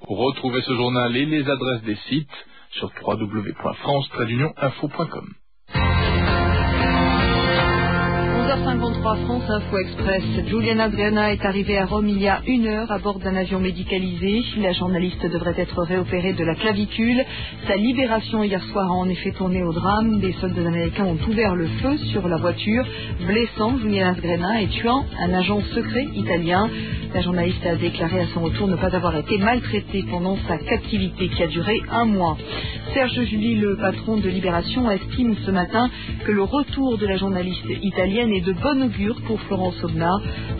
Retrouvez ce journal et les adresses des sites sur www.france-info.com. 11h53, France Info Express. Julian Adriana est arrivée à Rome il y a 1 heure à bord d'un avion médicalisé. La journaliste devrait être réopérée de la clavicule. Sa libération hier soir a en effet tourné au drame. Des soldats américains ont ouvert le feu sur la voiture, blessant Julian Adriana et tuant un agent secret italien. La journaliste a déclaré à son retour ne pas avoir été maltraitée pendant sa captivité qui a duré 1 mois. Serge July, le patron de Libération, estime ce matin que le retour de la journaliste italienne est de bon augure pour Florence Obna.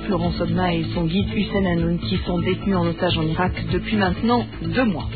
Florence Obna et son guide Hussein Hanoun qui sont détenus en otage en Irak depuis maintenant 2 mois.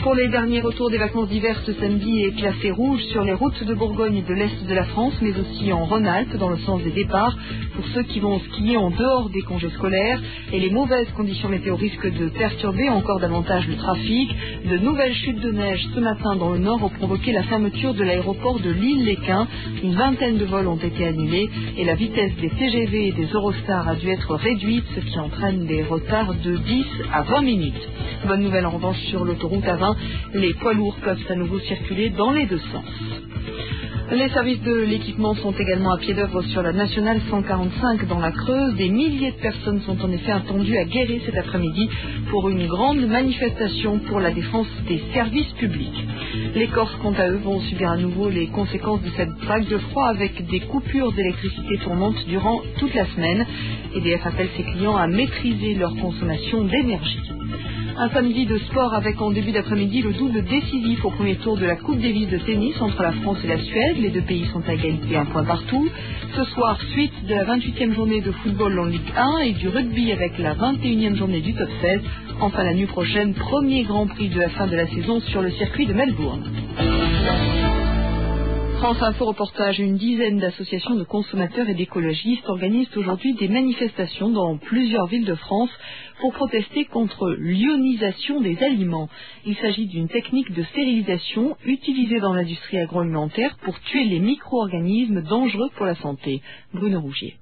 Pour les derniers retours des vacances d'hiver, ce samedi est classé rouge sur les routes de Bourgogne et de l'Est de la France, mais aussi en Rhône-Alpes dans le sens des départs pour ceux qui vont skier en dehors des congés scolaires. Et les mauvaises conditions météo risquent de perturber encore davantage le trafic. De nouvelles chutes de neige ce matin dans le nord ont provoqué la fermeture de l'aéroport de Lille-Léquin. Une vingtaine de vols ont été annulés et la vitesse des TGV et des Eurostars a dû être réduite, ce qui entraîne des retards de 10 à 20 minutes. Bonne nouvelle en revanche sur l'autoroute A20. Les poids lourds peuvent à nouveau circuler dans les 2 sens. Les services de l'équipement sont également à pied d'œuvre sur la nationale 145 dans la Creuse. Des milliers de personnes sont en effet attendues à Guéret cet après-midi pour une grande manifestation pour la défense des services publics. Les Corses, quant à eux, vont subir à nouveau les conséquences de cette vague de froid avec des coupures d'électricité tournantes durant toute la semaine. EDF appelle ses clients à maîtriser leur consommation d'énergie. Un samedi de sport avec en début d'après-midi le double décisif au premier tour de la Coupe Davis de tennis entre la France et la Suède. Les 2 pays sont à égalité 1 point partout. Ce soir, suite de la 28e journée de football en Ligue 1 et du rugby avec la 21e journée du top 16. Enfin la nuit prochaine, premier Grand Prix de la fin de la saison sur le circuit de Melbourne. France Info reportage, une dizaine d'associations de consommateurs et d'écologistes organisent aujourd'hui des manifestations dans plusieurs villes de France pour protester contre l'ionisation des aliments. Il s'agit d'une technique de stérilisation utilisée dans l'industrie agroalimentaire pour tuer les micro-organismes dangereux pour la santé. Bruno Rougier.